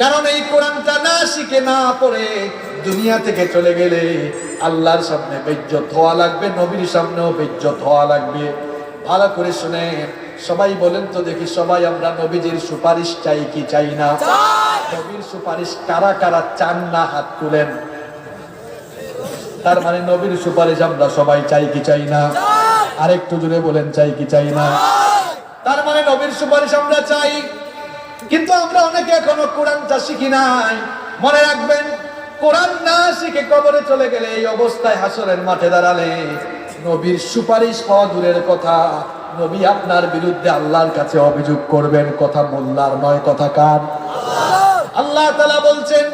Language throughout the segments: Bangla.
কারণ এই কোরআনটা না শিখে না পড়ে দুনিয়া থেকে চলে গেলে আল্লাহর সামনে বেইজ্জত হওয়া লাগবে, নবীর সামনেও বেইজ্জত হওয়া লাগবে। ভালো করে শুনেন, সবাই বলেন তো দেখি, সবাই আমরা নবীজির সুপারিশ চাই কি চাই না? নবীর সুপারিশ কারা কারা চান না হাত তুলেন। তার মানে নবীর সুপারিশ আমরা সবাই চাই কি চাই না? আরেকটু জোরে বলেন, চাই কি চাই না? তার মানে নবীর সুপারিশ আমরা চাই, কিন্তু আমরা অনেকে এখনো কোরআনটা শিখি নাই। মনে রাখবেন, কোরআন না শিখে কবরে চলে গেলে এই অবস্থায় হাসরের মাঠে দাঁড়ালে নবীর সুপারিশ পাওয়া দূরের কথা, নবী আপনার বিরুদ্ধে আল্লাহর কাছে অভিযোগ করবেন। কথা মোল্লার নয়, কথা কার? আল্লাহ তাআলা বলছেন,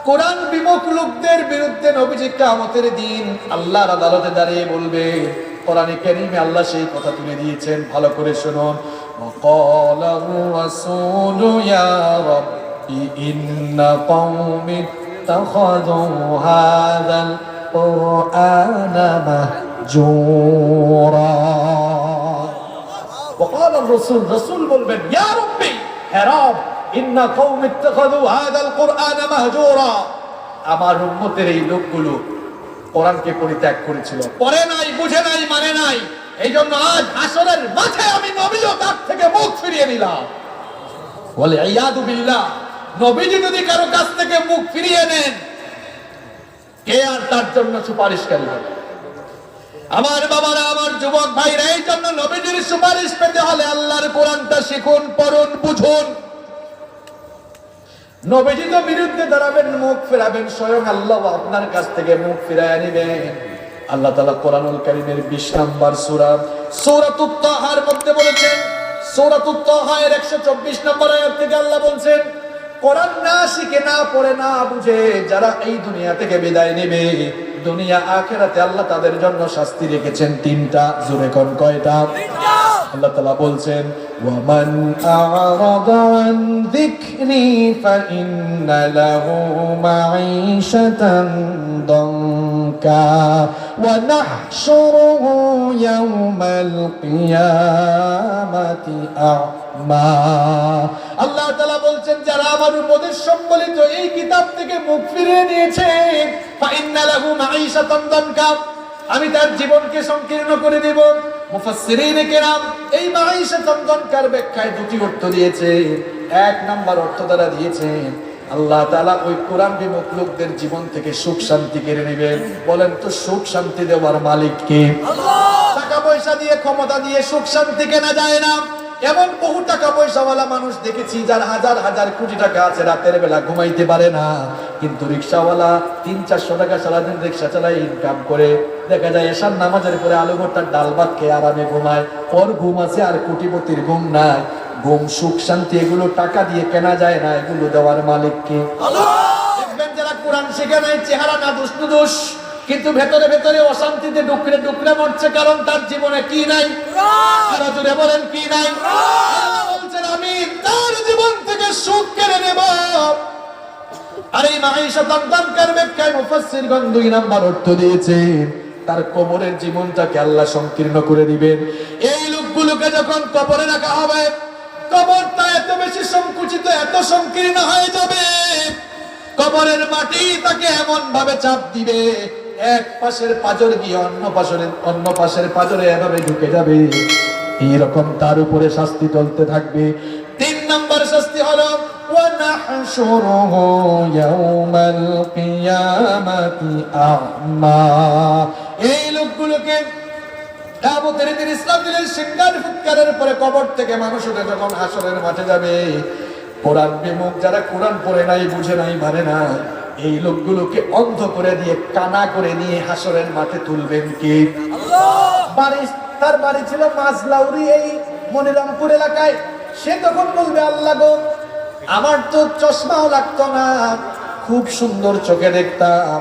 কোরআন বিমুখ লোকদের বিরুদ্ধে নবীজি কিয়ামতের দিন আল্লাহর আদালতে দাঁড়িয়ে বলবে। কোরআনে কারীমে আল্লাহ সেই কথা তুলে দিয়েছেন, ভালো করে শুনুন। ওয়াকালার রাসূলু ইয়া রাব্বি ইন্না কওমি ইত্তাখাযু হাযাল কুরআনা মাহজুরা। ওয়াকালার রাসূল বলবেন, ইয়া রাব্বি, হে রব, ইন্না কওমি ইত্তাখাযু হাযাল কুরআনা মাহজুরা। আমার উম্মতের এই লোকগুলো কোরআনকে পরিত্যাগ করেছিল, পড়ে নাই, বুঝে নাই, মানে নাই। এই জন্য আজ হাসরের মাঠে আমি নবীও তার থেকে মুখ ফিরিয়ে নিলাম। বলে ইয়াদু বিল্লাহ, নবীজি যদি কারো কাছ থেকে মুখ ফিরিয়ে নেন, কে আর তার জন্য সুপারিশকারী হবে? আমার বাবারা, আমার যুবক ভাইরা, এই জন্য নবীজির সুপারিশ পেতে হলে আল্লাহর কোরআনটা শিখুন, পড়ুন, বুঝুন। নবীজি তো বিরুদ্ধে দাঁড়াবেন, মুখ ফেরাবেন, স্বয়ং আল্লাহ আপনার কাছ থেকে মুখ ফিরায় নিবেন। আল্লাহ তাআলা কোরআনুল কারীমের 20 নম্বর সূরা সূরাতুত তাহার মধ্যে বলেছেন, সূরাতুত তাহা এর 124 নম্বর আয়াত থেকে আল্লাহ বলছেন, কোরআন না শিখে, না পড়ে, না বুঝে যারা এই দুনিয়া থেকে বিদায় নেবে, দুনিয়া আখিরাতে আল্লাহ তাদের জন্য শাস্তি রেখেছেন 3টা। জোরে কোন কয়টা? আল্লাহ তাআলা বলছেন, ওয়ামান আ'রাদা আন যিকরি ফাইন্না লাহু মাঈশাতান দানকা ওয়া নাহশুরুহু ইয়াওমাল কিয়ামাতি আ'মা। আল্লাহ তাআলা বলছেন, যারা আমার উপদেশ সম্বলিত এই কিতাব থেকে মুখ ফিরিয়ে নিয়েছে, ফাইন্না লাহু মাঈশাতান দানকা, আমি তার জীবনকে সংকীর্ণ করে দেব। মুফাসসিরিনে কেরাম এই মাঈশাতান দানকার ব্যাখ্যায় 2টি অর্থ দিয়েছে। 1 নাম্বার অর্থ দ্বারা দিয়েছেন, আল্লাহ তাআলা ওই কোরআন বিমুখ লোকদের জীবন থেকে সুখ শান্তি কেড়ে নেবেন। বলেন তো, সুখ শান্তি দেওয়ার মালিক কে? আল্লাহ। টাকা পয়সা দিয়ে, ক্ষমতা দিয়ে সুখ শান্তি কেনা যায় না। এমন বহু টাকা পয়সাওয়ালা মানুষ দেখেছি যার হাজার হাজার কোটি টাকা আছে, রাতের বেলা ঘুমাইতে পারে না। কিন্তু রিকশাওয়ালা 300-400 টাকা সারাদিন রিকশা চালায়, ইনকাম করে। দেখা যায় এশার নামাজের পরে আলু ভর্তার ডাল ভাত খেয়ে আরামে ঘুমায়। ওর ঘুম আছে, আর কোটিপতির ঘুম নাই। ঘুম, সুখ, শান্তি এগুলো টাকা দিয়ে কেনা যায় না, এগুলো দেওয়ার মালিক কে? আল্লাহ। দেখবেন যারা কোরআন শিখে নাই, চেহারা না দুষ, কিন্তু ভেতরে ভেতরে অশান্তিতে ডুকরে ডুকরে মরছে। কারণ তার জীবনে কি নাই? আরো জোরে বলেন, কি নাই? বলছেন, আমি তার জীবন থেকে সুখ কেড়ে নেব। আর এই মাঈশাতান দানকার ব্যাখ্যায় মুফাসসিরগণ 2 নাম্বার অর্থ দিয়েছে, তার কবরের জীবনটাকে আল্লাহ সংকীর্ণ করে দিবেন। এই লোকগুলোকে যখন কবরে রাখা হবে, কবরটা এত বেশি সংকুচিত, এত সংকীর্ণ হয়ে যাবে, কবরের মাটি তাকে এমন ভাবে চাপ দিবে, এক পাশের পাঁজর গিয়ে অন্য পাশের পাঁজরে এভাবে ঢুকে যাবে। এইরকম তার উপরে শাস্তি চলতে থাকবে। 3 নম্বর শাস্তি হলো, ওয়া নাহশুরুহু ইয়াওমাল কিয়ামাতি আ'মা। এই লোকগুলোকে কিয়ামতের দিন ইসরাফিলের সিংহার ফুৎকারের পরে কবর থেকে মানুষ উঠে যখন হাসরের মাঠে যাবে, কোরআন বিমুখ যারা কোরআন পড়ে নাই, বুঝে নাই, মানে না, এই লোকগুলোকে অন্ধ করে দিয়ে, কানা করে নিয়ে হাসরের মাঠে তুলবেন কে? আল্লাহ। তার বাড়ি ছিল মাঝলাউরি, এই মনিরামপুর এলাকায়। সে তখন বলবে, আল্লাহ গো, আমার তো চশমাও লাগতো না, খুব সুন্দর চোখে দেখতাম,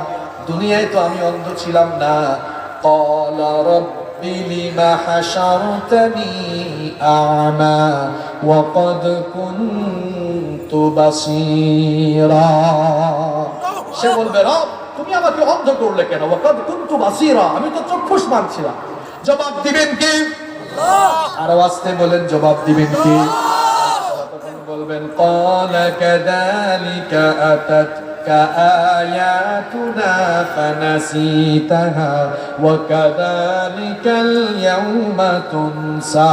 দুনিয়ায় তো আমি অন্ধ ছিলাম না। ক্বালা রাব্বি লিমা হাশারতানি আ'মা ওয়া ক্বাদ কুনতু বাসীরা। সে বলবে, রব, তুমি আমাকে অন্ধ করলে কেন? ওয়া ক্বাদ কুনতু বাসীরা, আমি তো চক্ষুষ্মান ছিলাম। জবাব দিবেন কে? আল্লাহ। আরো আস্তে বলেন, জবাব দিবেন কে? তখন বলবেন ক্বালা কাযালিকা আতাতকা আয়াতুনা ফানাসিতাহা ওয়া কাযালিকাল ইয়াউমা তুনসা।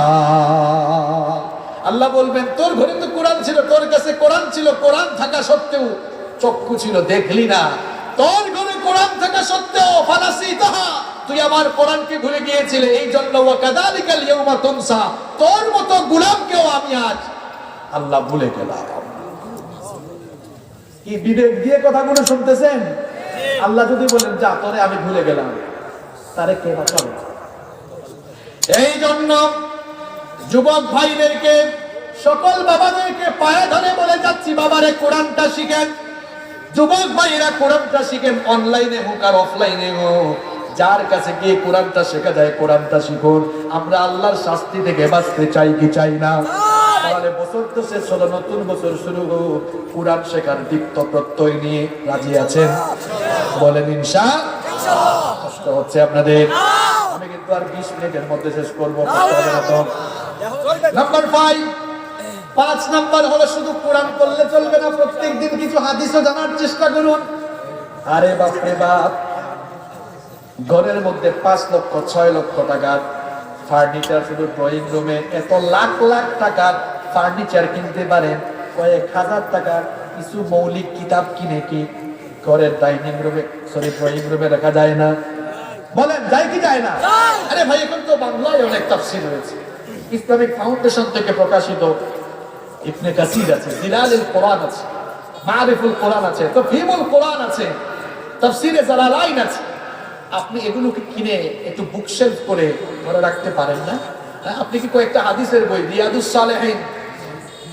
আল্লাহ বলবেন তোর ঘরে তো কোরআন ছিল, তোর কাছে কোরআন ছিল, কোরআন থাকা সত্ত্বেও চক্ষু ছিল দেখলি না। তোর ঘরে কোরআন থাকা সত্ত্বেও ফানাসিতাহা, তুই আমার কোরআনকে ভুলে গিয়েছিলে, এই জন্য ওয়া কাযালিকাল ইয়াউমা তুনসা, তোর মতো গোলামকেও আমি আজ আল্লাহ ভুলে গেলাম। কি বিবেক দিয়ে কথাগুলো শুনতেছেন? আল্লাহ যদি বলেন যা তোরে আমি ভুলে গেলাম, তারে কে বাঁচাবে? এই জন্য যুবক ভাইদেরকে, সকল বাবাদেরকে পায়ে ধরে বলে যাচ্ছি, বাবারে কোরআনটা শিখেন। যুবক ভাইরা কোরআনটা শিখেন, অনলাইনে হোক আর অফলাইনে হোক, যার কাছে গিয়ে কোরআনটা শেখা যায় কোরআনটা শিখুন। আমরা আল্লাহর শাস্তি থেকে বাঁচতে চাই কি চাই না? তাহলে বছর তো শেষ হলো, নতুন বছর শুরু হোক, কোরআন শেখার দীপ্ত প্রত্যয় নিয়ে রাজি আছেন? বলেন ইনশাআল্লাহ। কষ্ট হচ্ছে আপনাদের? আমি কিন্তু আর 20 মিনিটের মধ্যে শেষ করবো। নাম্বার 5 নাম্বার হলো শুধু কোরআন পড়লে চলবে না, প্রত্যেকদিন কিছু হাদিসও জানার চেষ্টা করুন। আরে বাপ রে বাপ, ঘরের মধ্যে 5 লক্ষ 6 লক্ষ টাকার ফার্নিচার, শুধু ড্রয়িং রুমে এত লাখ লাখ টাকার ফার্নিচার কিনতে পারেন, কয়েক হাজার টাকার কিছু মৌলিক কিতাব কিনে কি ঘরের ডাইনিং রুমে, ড্রয়িং রুমে রাখা যায় না? বলেন যায় কি যায় না? আরে ভাই, এখন তো বাংলায় অনেক তাফসীর হয়েছে, ইসলামিক ফাউন্ডেশন থেকে প্রকাশিত ইবনে কাসির আছে, জিলালুল কোরআন আছে, মারিফুল কোরআন আছে, তাফহিমুল কোরআন আছে, তাফসীরে জালালাইন আছে। আপনি এগুলোকে কিনে একটু বুকশেলফ করে ধরে রাখতে পারেন না? আপনি কি কয়েকটা হাদিসের বই, রিয়াদুস সালেহিন,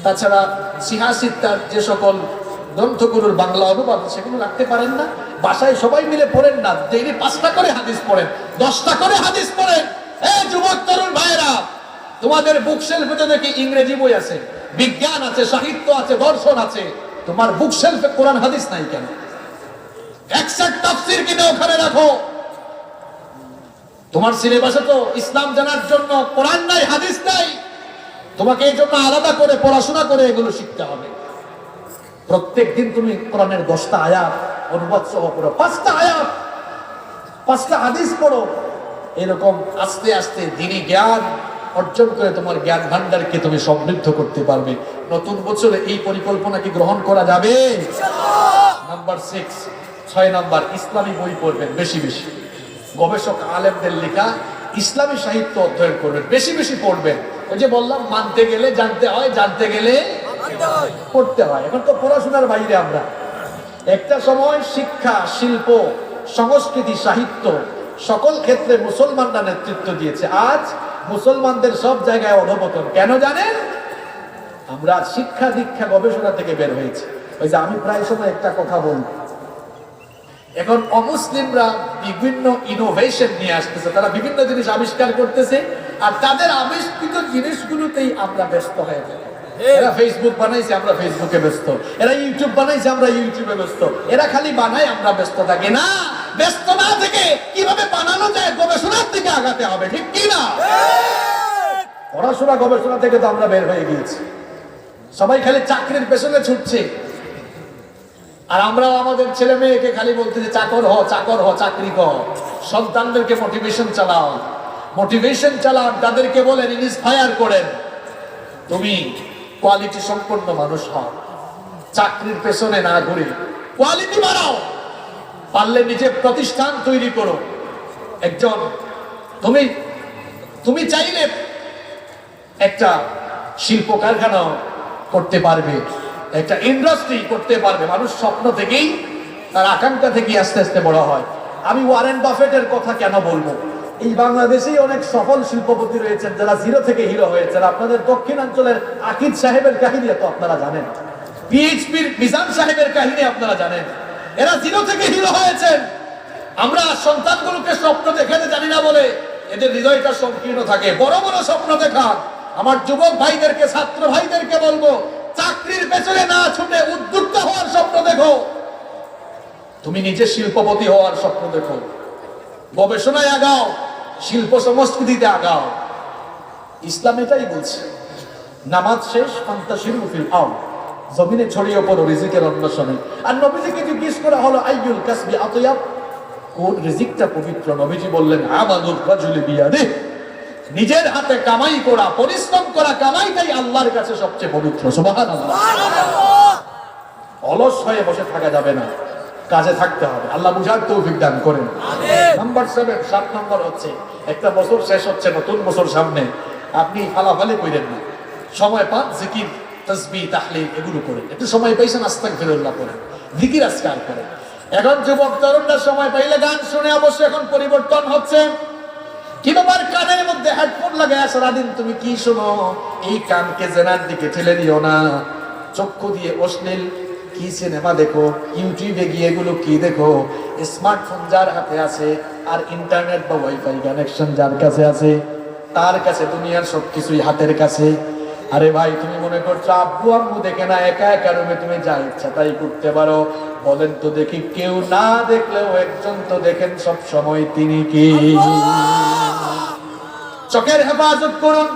তাছাড়া সিহাসিত্তার যে সকল গ্রন্থগুলোর বাংলা অনুবাদ সেগুলো রাখতে পারেন না? বাসায় সবাই মিলে পড়েন না, ডেইলি 5টা করে হাদিস পড়েন, 10টা করে হাদিস পড়েন। এই যুবক তরুণ ভাইয়েরা, তোমাদের বুকশেলফে তো দেখি ইংরেজি বই আছে, বিজ্ঞান আছে, সাহিত্য আছে, দর্শন আছে, তোমার বুকশেলফে কোরআন হাদিস নাই কেন? এক্সাক্ট তাফসীর কিনে ওখানে রাখো। তোমার সিলেবাসে তো ইসলাম জানার জন্য কোরআন নাই, হাদিস নাই, তোমাকে এই জন্য আলাদা করে পড়াশোনা করে এগুলো শিখতে হবে। প্রত্যেকদিন তুমি কোরআনের 10টা আয়াত অনুবাদ সহ পড়ো, 5টা আয়াত, 5টা হাদিস পড়ো। এরকম আস্তে আস্তে দ্বীনি জ্ঞান অর্জন করে তোমার জ্ঞান ভান্ডারকে তুমি সমৃদ্ধ করতে পারবে। নতুন বছরে এই পরিকল্পনা কি গ্রহণ করা যাবে? নাম্বার 6 নাম্বার, ইসলামী বই পড়বেন বেশি বেশি, গবেষক আলেমদের লেখা ইসলামী সাহিত্য অধ্যয়ন করবেন, বেশি বেশি পড়বেন। ওই যে বললাম, মানতে গেলে জানতে হয়, জানতে গেলে পড়তে হয়। এখন তো পড়াশোনার বাইরে আমরা। একটা সময় শিক্ষা, শিল্প, সংস্কৃতি, সাহিত্য সকল ক্ষেত্রে মুসলমানরা নেতৃত্ব দিয়েছে। আজ মুসলমানদের সব জায়গায় অধঃপতন। কেন জানেন? আমরা শিক্ষা দীক্ষা গবেষণা থেকে বের হয়েছি। ওই যে আমি প্রায় সময় একটা কথা বলি, এখন অমুসলিমরা বিভিন্ন ইনোভেশন নিয়ে আসতেছে, তারা বিভিন্ন জিনিস আবিষ্কার করতেছে, আর তাদের আবিষ্কৃত জিনিসগুলোতেই আমরা ব্যস্ত হয়ে যাই। এরা ফেসবুক বানাইছে, আমরা ফেসবুকে ব্যস্ত। এরা ইউটিউব বানাইছে, আমরা ইউটিউবে ব্যস্ত। এরা খালি বানায়, আমরা ব্যস্ত থাকি না। ব্যস্ত না থেকে কিভাবে বানানো যায় গবেষণার দিকে আগাতে হবে, ঠিক কি না? পড়াশোনা গবেষণা থেকে তো আমরা বের হয়ে গিয়েছি, সবাই খালি চাকরির পেছনে ছুটছে। আর আমরাও আমাদের ছেলে মেয়েকে খালি বলতেছি চাকর হ, চাকর হ, চাকরি কর। সন্তানদেরকে মোটিভেশন চালাও, মোটিভেশন চালান, তাদেরকে বলেন, ইন্সপায়ার করেন, তুমি কোয়ালিটি সম্পন্ন মানুষ হও, চাকরির পেছনে না ঘুরে কোয়ালিটি বাড়াও। পারলে নিজে প্রতিষ্ঠান তৈরি করো। একজন তুমি চাইলে একটা শিল্প কারখানা করতে পারবে, একটা ইন্ডাস্ট্রি করতে পারবে। মানুষ স্বপ্ন থেকেই, তার আকাঙ্ক্ষা থেকেই আস্তে আস্তে বড় হয়। আমি ওয়ারেন বাফেটের কথা কেন বলবো? এই বাংলাদেশেই অনেক সফল শিল্পপতি রয়েছেন যারা জিরো থেকে হিরো হয়েছেন। আপনাদের দক্ষিণাঞ্চলের আকিদ সাহেবের কাহিনী তো আপনারা জানেন, পিএইচপির মিজান সাহেবের কাহিনী আপনারা জানেন। এরা জিরো থেকে হিরো হয়েছেন। আমরা সন্তানগুলোকে স্বপ্ন দেখাতে জানি না বলে এদের হৃদয়টা সংকীর্ণ থাকে। বড় বড় স্বপ্ন দেখা। আমার যুবক ভাইদেরকে, ছাত্র ভাইদেরকে বলবো, চাকরির পেছনে না ছুটে উদ্যোক্তা হওয়ার স্বপ্ন দেখো। তুমি নিজে শিল্পপতি হওয়ার স্বপ্ন দেখো। গবেষণায় আগাও, শিল্প সংস্কৃতিতে আগাও। ইসলাম এটাই বলছে। নামাজ শেষ, ফান্তাশিরু ফিল আরদ, জমিনে ছড়িয়ে পড়ো রিজিকের অন্বেষণে। আর নবীজিকে জিজ্ঞেস করা হলো আইয়ুল কাসবি আতয়াব, কোন রিজিকটা পবিত্র? নবীজি বললেন আমালুর রাজুলি বিয়াদিহি, নিজের হাতে কামাই করা, পরিশ্রম করা কামাইটাই আল্লাহর কাছে সবচেয়ে পবিত্র। সুবহানাল্লাহ। অলস হয়ে বসে থাকা যাবে না, কাজে থাকতে হবে। আল্লাহ বুঝার তৌফিক দান করেন। নাম্বার 7 নম্বর হচ্ছে, একটা বছর শেষ হচ্ছে, নতুন বছর সামনে, আপনি ফালাফালি কইরেন না। সময় পান জিকির, তাসবিহ, তাহলিল এগুলো করেন। একটু সময় পাইছেন আস্তাগফিরুল্লাহ করেন, জিকির আজকার করেন। এখন যুবক তরুণরা সময় পাইলে গান শুনে, অবশ্য এখন পরিবর্তন হচ্ছে। কি ব্যাপার, কানের মধ্যে হেডফোন লাগায় সারাদিন তুমি কি শোনো? এই কানকে জেনার দিকে ঠেলে দিও না। চক্ষু দিয়ে অশ্লীল কি সিনেমা দেখো, ইউটিউবে গিয়ে এগুলো কি দেখো। স্মার্টফোন যার হাতে আছে আর ইন্টারনেট বা ওয়াইফাই কানেকশন যার কাছে আছে, তার কাছে দুনিয়ার সবকিছুই হাতের কাছে। আরে ভাই, তুমি মনে করছো আব্বু আম্মু দেখে না, একা একা রুমে তুমি যা ইচ্ছা তাই করতে পারো? বলেন তো দেখি, কেউ না দেখলেও একজন তো দেখেন সব সময়, তিনি কি? চোখের হেফাজত করুন।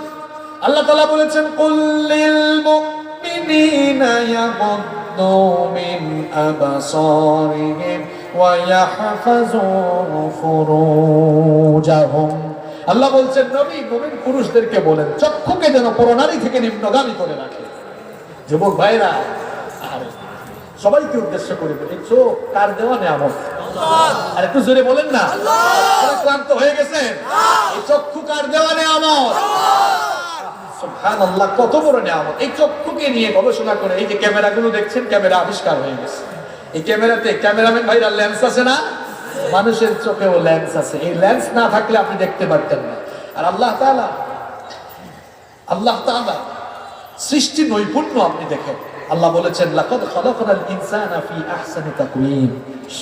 আল্লাহ তাআলা বলেছেন কুল্লিল মুমিনিনা ইয়াগুদ্দু মিন আবসারিহিম ওয়া ইয়াহফাযু ফুরুজাহুম। আল্লাহ বলছেন নবী মুমিন পুরুষদেরকে বলেন চক্ষুকে যেন পরনারী থেকে নিম্নগামী করে রাখে। যুবক ভাইরা, আর সবাইকে উদ্দেশ্য করে বলি, চোখ কার দেওয়া নিয়ামত? আর একটু জোরে বলেন না, ক্লান্ত হয়ে গেছেন? এই চক্ষু কার দেওয়া নিয়ামত? সুবহানাল্লাহ, কত বড় নিয়ামত! এই চক্ষুকে নিয়ে গবেষণা করে, এই যে ক্যামেরাগুলো দেখছেন, ক্যামেরা আবিষ্কার হয়ে গেছে। এই ক্যামেরাতে ক্যামেরাম্যান ভাইরা লেন্স আছে না? মানুষের চোখেও লেন্স আছে। এই লেন্স না থাকলে আপনি দেখতে পারতেন না। আর আল্লাহ তাআলা সৃষ্টি নৈপুণ্য আপনি দেখেন। আল্লাহ বলেছেন লাকাদ খালাকনাল ইনসানা ফি আহসানি তাকওয়িম,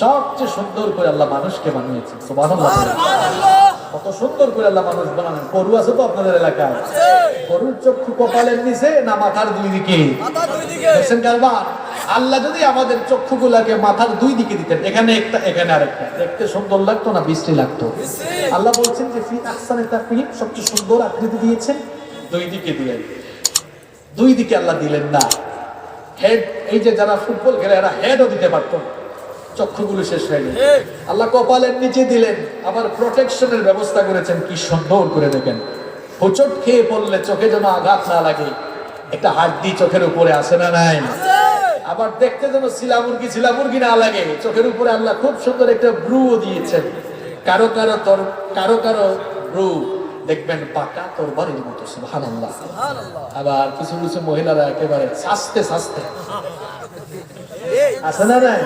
সবচেয়ে সুন্দর করে আল্লাহ মানুষকে বানিয়েছেন। সুবহানাল্লাহ। কত সুন্দর করে আল্লাহ মানুষ বানালেন। গরু আছে তো আপনাদের এলাকায়? গরুর চক্ষু কপালের নিচে না মাথার দুই দিকে? দেখছেন কারবার? আল্লাহ যদি আমাদের চক্ষুগুলাকে মাথার দুই দিকে দিতেন, এখানে একটা এখানে আরেকটা, দেখতে সুন্দর লাগতো না বিশ্রী লাগতো? আল্লাহ বলছেন যে ফি আহসানি তাকওয়িম, সবচেয়ে সুন্দর আকৃতি দিয়েছেন, দুই দিকে দিলেন। দুই দিকে আল্লাহ দিলেন না হেড। এই যে যারা ফুটবল খেলে এরা হেডও দিতে পারতো, চক্ষুগুলো শেষ হয়ে গেল। আল্লাহ কপালের নিচে দিলেন, আবার প্রোটেকশনের ব্যবস্থা করেছেন। কি সুন্দর করে দেখেন, হোঁচট খেয়ে পড়লে চোখে যেন আঘাত না লাগে, একটা হাড্ডি চোখের উপরে আসে না নাই? আবার দেখতে যেন শিলামুরগি না লাগে, চোখের উপরে আল্লাহ খুব সুন্দর একটা ব্রু দিয়েছেন। কারো কারো ব্রু দেখবেন পাকা তরবারির মতো। সুবহানাল্লাহ। আবার কিছু কিছু মহিলারা একেবারে সাজতে আছে না নাই?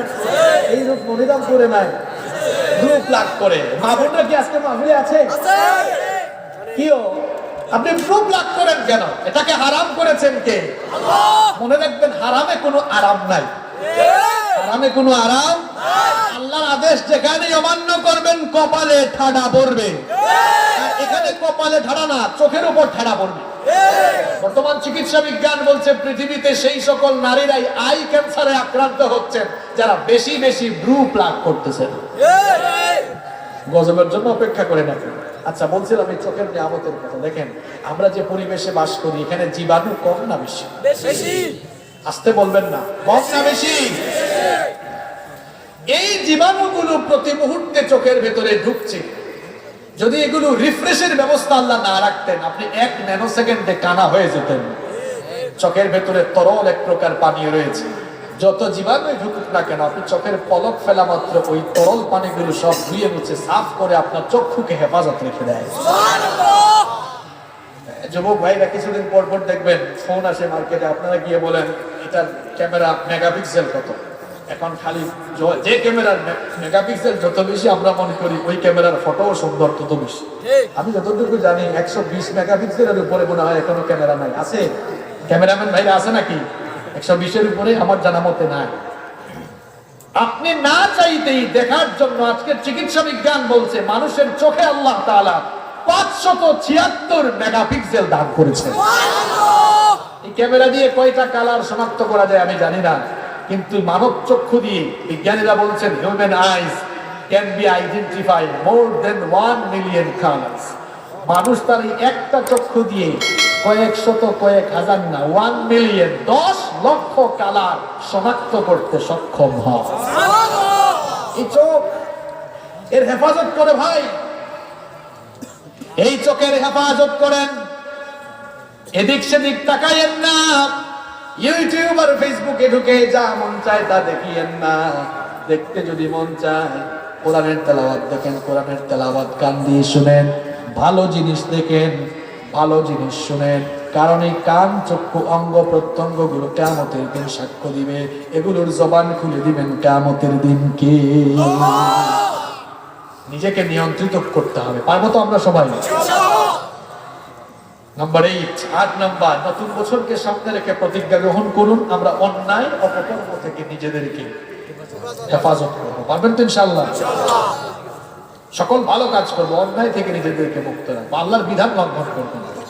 এই রূপ মনিরাম করে নাই, রূপ লাগ করে। মা বোনরা কি আজকে মাহফিলে আছে? কিও আপনি রূপ লাগ করেন কেন? এটাকে হারাম করেছেন কে? আল্লাহ। মনে রাখবেন, হারামে কোনো আরাম নাই। হারামে কোনো আরাম। আল্লাহর আদেশ যেখানে অমান্য করবেন কপালে ঠাডা পড়বে। এখানে কপালে ঠাডা না, চোখের উপর ঠাডা পড়বে। বর্তমান চিকিৎসা বিজ্ঞান বলছে পৃথিবীতে সেই সকল নারীরাই আই ক্যান্সারে আক্রান্ত হচ্ছেন যারা বেশি বেশি ব্রু প্লাগ করতেছেন। গজবের জন্য অপেক্ষা করে না। আচ্ছা, বলছিলাম এই চোখের নিয়ামতের কথা। দেখেন, আমরা যে পরিবেশে বাস করি, এখানে জীবাণু কম না বেশি? আসতে বলবেন না, কম না বেশি? এই জীবাণুগুলো প্রতি মুহূর্তে চোখের ভেতরে ঢুকছে। যদি এগুলো রিফ্রেশের ব্যবস্থা আল্লাহ না রাখতেন, আপনি 1 ন্যানোসেকেন্ডে কানা হয়ে যেতেন। চোখের ভেতরে তরল এক প্রকার পানি রয়েছে, যত জীবাণু ঢুকুক না কেন, আপনি চোখের পলক ফেলা মাত্র ওই তরল পানিগুলো সব ধুয়ে মুছে সাফ করে আপনার চক্ষুকে হেফাজত রেখে দেয়। যুবক ভাইরা কিছুদিন পর পর দেখবেন ফোন আসে মার্কেটে, আপনারা গিয়ে বলেন এটার ক্যামেরা মেগাপিক্সেল কত। এখন খালি যে ক্যামেরার মেগাপিক্সেল যত বেশি আমরা মনে করি ওই ক্যামেরার ফটোও সুন্দর তত বেশি। আমি যতটুকু জানি 120 মেগাপিক্সেলের উপরে মনে হয় এখনো ক্যামেরা নাই। আছে ক্যামেরাম্যান ভাইরা আছে নাকি? 120-এর উপরে আমার জানা মতে নাই। আপনি না চাইতেই দেখার জন্য আজকে চিকিৎসা বিজ্ঞান বলছে মানুষের চোখে আল্লাহ তাআলা 576 মেগাপিক্সেল দান করেছে। এই ক্যামেরা দিয়ে কয়টা কালার শনাক্ত করা যায় আমি জানি না, কিন্তু মানব চক্ষু দিয়ে বিজ্ঞানীরা বলছেন human eyes can be identify more than 1 million colours. মানুষ তার এই একটা চক্ষু দিয়ে কয়েক শত কয়েক হাজার না, 1 মিলিয়ন, 10 লক্ষ কালার শনাক্ত করতে সক্ষম হয়। এই চোখ এর হেফাজত করে ভাই, এই চোখের হেফাজত করেন। এদিক সেদিক তাকাইয়েন না, ইউটিউব আর ফেসবুকে ঢুকে যা মন চায় তা দেখিয়েন না। দেখতে যদি মন চায় কোরআনের তেলাওয়াত দেখেন, কোরআনের তেলাওয়াত কান দিয়ে শুনেন, ভালো জিনিস দেখেন, ভালো জিনিস শুনেন। কারণ এই কান, চক্ষু, অঙ্গ প্রত্যঙ্গ গুলো কিয়ামতের দিন সাক্ষ্য দিবে। এগুলোর জবান খুলে দিবেন কিয়ামতের দিনকে। নিজেকে নিয়ন্ত্রিত করতে হবে, পারবো তো আমরা সবাই? নাম্বার 8, 8 নাম্বার, নতুন বছরকে সামনে রেখে প্রতিজ্ঞা গ্রহণ করুন, আমরা অন্যায় অপকর্ম থেকে নিজেদেরকে হেফাজত করবো। পারবেন তো ইনশাআল্লাহ? সকল ভালো কাজ করবো, অন্যায় থেকে নিজেদেরকে মুক্ত রাখবো, আল্লাহর বিধান লঙ্ঘন করবো না।